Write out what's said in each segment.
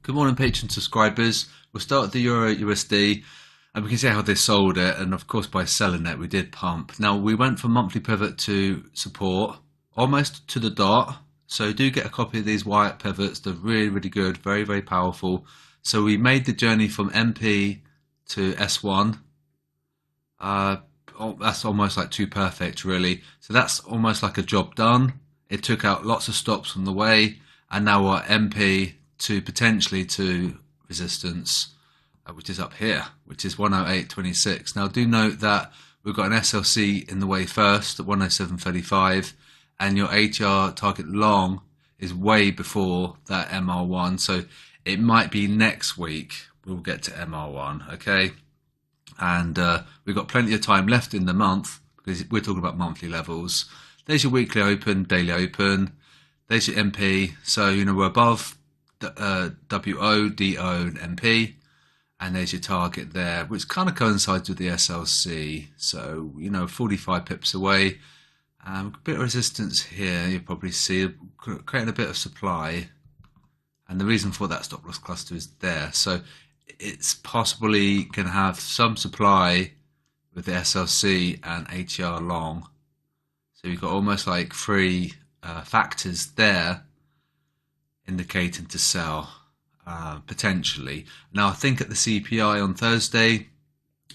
Good morning, patron subscribers. We'll start with the Euro USD, and we can see how they sold it. And of course, by selling it, we did pump. Now we went from monthly pivot to support, almost to the dot. So do get a copy of these Wyatt pivots. They're really, really good, very, very powerful. So we made the journey from MP to S1. That's almost like too perfect, really. So that's almost like a job done. It took out lots of stops on the way, and now we're MP to potentially to resistance, which is up here, which is 108.26. Now do note that we've got an SLC in the way first at 107.35, and your ATR target long is way before that MR1, so it might be next week we'll get to MR1, okay? And we've got plenty of time left in the month because we're talking about monthly levels. There's your weekly open, daily open. There's your MP. So, we're above WO, DO, and MP. And there's your target there, which kind of coincides with the SLC. So, 45 pips away. A bit of resistance here, you probably see, creating a bit of supply. And the reason for that stop loss cluster is there. So, it's possibly going to have some supply with the SLC and ATR long. So you've got almost like three factors there indicating to sell, potentially. Now I think at the CPI on Thursday,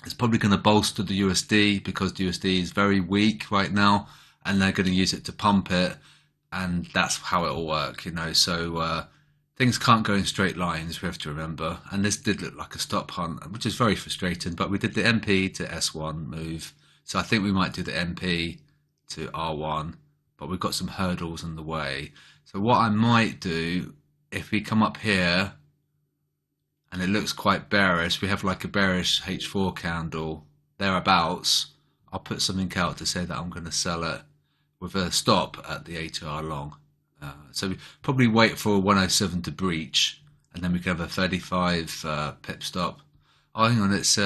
it's probably going to bolster the USD because the USD is very weak right now, and they're going to use it to pump it, and that's how it will work, So things can't go in straight lines, we have to remember. And this did look like a stop hunt, which is very frustrating. But we did the MP to S1 move. So I think we might do the MP to R1. But we've got some hurdles in the way. So what I might do, if we come up here, and it looks quite bearish, we have like a bearish H4 candle, thereabouts, I'll put something out to say that I'm going to sell it with a stop at the ATR long. So we probably wait for 107 to breach, and then we can have a 35 pip stop. Oh, hang on, it's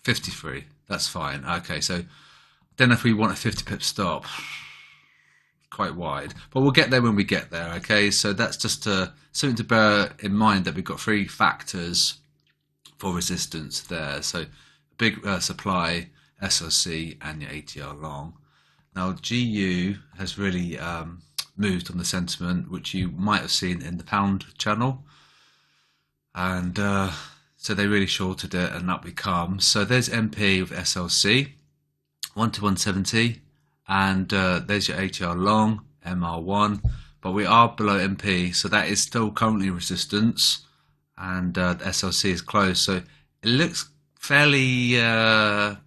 53. That's fine. Okay, so I don't know if we want a 50 pip stop. Quite wide, but we'll get there when we get there. Okay, so that's just something to bear in mind, that we've got three factors for resistance there. So big supply, SLC, and your ATR long. Now GU has really moved on the sentiment, which you might have seen in the pound channel, and so they really shorted it, and up we come. So there's MP with SLC 1 to 170, and there's your ATR long MR1, but we are below MP, so that is still currently resistance, and the SLC is closed, so it looks fairly a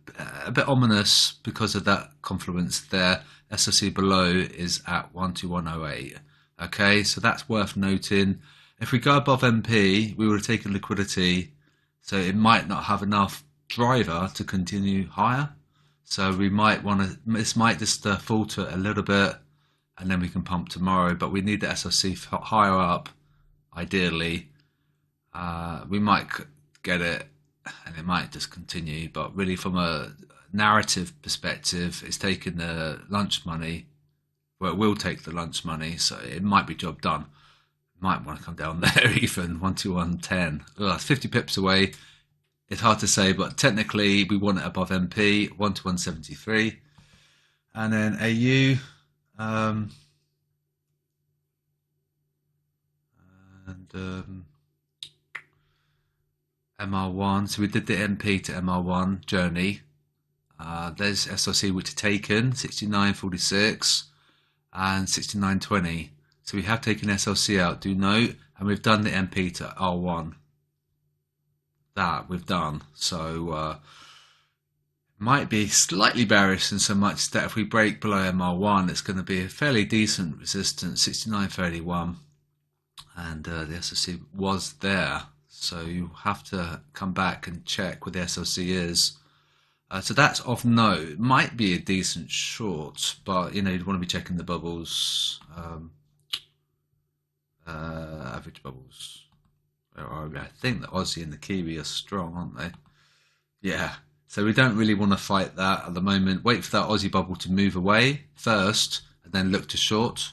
bit ominous because of that confluence there. SLC below is at 12108. Okay, so that's worth noting. If we go above MP, we would have taken liquidity, so it might not have enough driver to continue higher. So we might want to, this might just falter a little bit, and then we can pump tomorrow. But we need the SLC higher up, ideally. We might get it, and it might just continue. But really, from a narrative perspective, it's taking the lunch money. Well, it will take the lunch money, so it might be job done. Might want to come down there even 12110. That's 50 pips away. It's hard to say, but technically we want it above MP 1 to 173, and then AU and MR1. So we did the MP to MR1 journey. There's SLC which is taken 69.46 and 69.20. So we have taken SLC out, do note, and we've done the MP to R1. That we've done. So might be slightly bearish in so much that if we break below MR1, it's going to be a fairly decent resistance, 69.31, and the SLC was there. So you have to come back and check what the SLC is. So that's of note. It might be a decent short, but you'd want to be checking the bubbles, average bubbles. Where are we? I think the Aussie and the Kiwi are strong, aren't they? Yeah. So we don't really want to fight that at the moment. Wait for that Aussie bubble to move away first, and then look to short.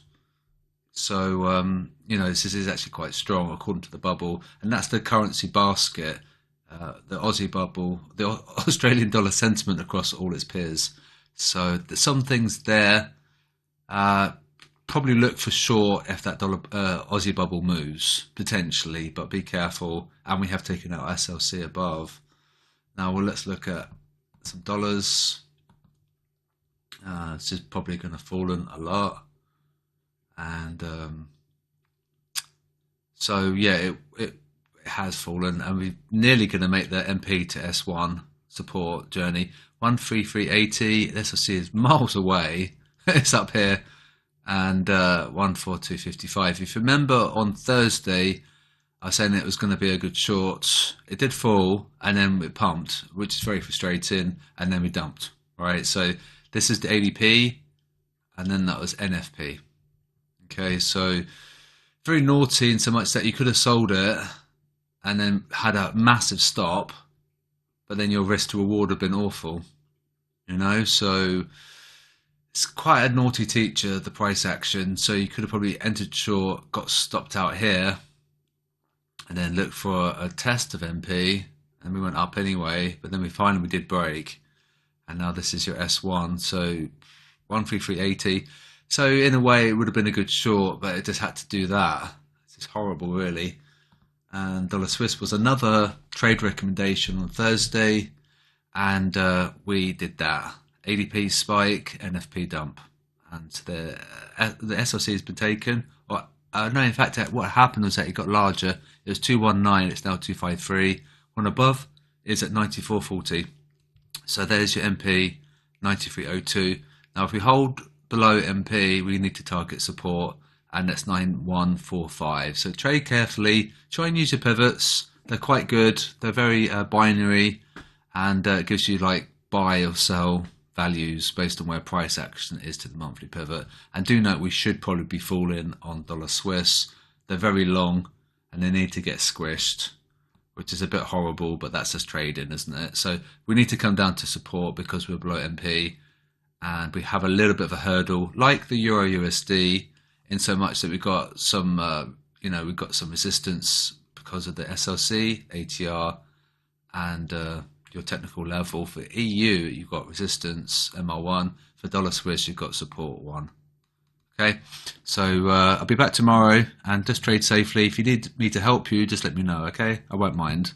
So, this is actually quite strong according to the bubble, and that's the currency basket, the Aussie bubble, the Australian dollar sentiment across all its peers. So, there's some things there. Probably look for short if that dollar Aussie bubble moves potentially, but be careful. And we have taken out SLC above. Now, let's look at some dollars. This is probably going to fall in a lot. And so yeah, it has fallen, and we're nearly going to make the MP to S1 support journey. 13380. This I see is miles away. It's up here, and 14255. If you remember on Thursday, I was saying it was going to be a good short. It did fall, and then it pumped, which is very frustrating, and then we dumped. Right, so this is the ADP, and then that was NFP. Okay, so very naughty in so much that you could have sold it and then had a massive stop, but then your risk to reward would have been awful. So it's quite a naughty teacher, the price action. So you could have probably entered short, got stopped out here, and then looked for a test of MP, and we went up anyway, but then we did break, and now this is your S1, so 13380. So in a way, it would have been a good short, but it just had to do that. This is horrible, really. And dollar Swiss was another trade recommendation on Thursday, and we did that. ADP spike, NFP dump, and the SLC has been taken. Or no, in fact, what happened was that it got larger. It was 219. It's now 253. One above is at 94.40. So there's your MP 93.02. Now, if we hold below MP, we need to target support, and that's 9145. So trade carefully, try and use your pivots. They're quite good, they're very binary, and it gives you like buy or sell values based on where price action is to the monthly pivot. And do note we should probably be falling on dollar Swiss. They're very long and they need to get squished, which is a bit horrible, but that's just trading, isn't it? So we need to come down to support because we're below MP. And we have a little bit of a hurdle, like the Euro USD, in so much that we've got some, we've got some resistance because of the SLC, ATR, and your technical level. For EU, you've got resistance, MR1. For dollar Swiss, you've got support 1. Okay, so I'll be back tomorrow, and just trade safely. If you need me to help you, just let me know. Okay, I won't mind.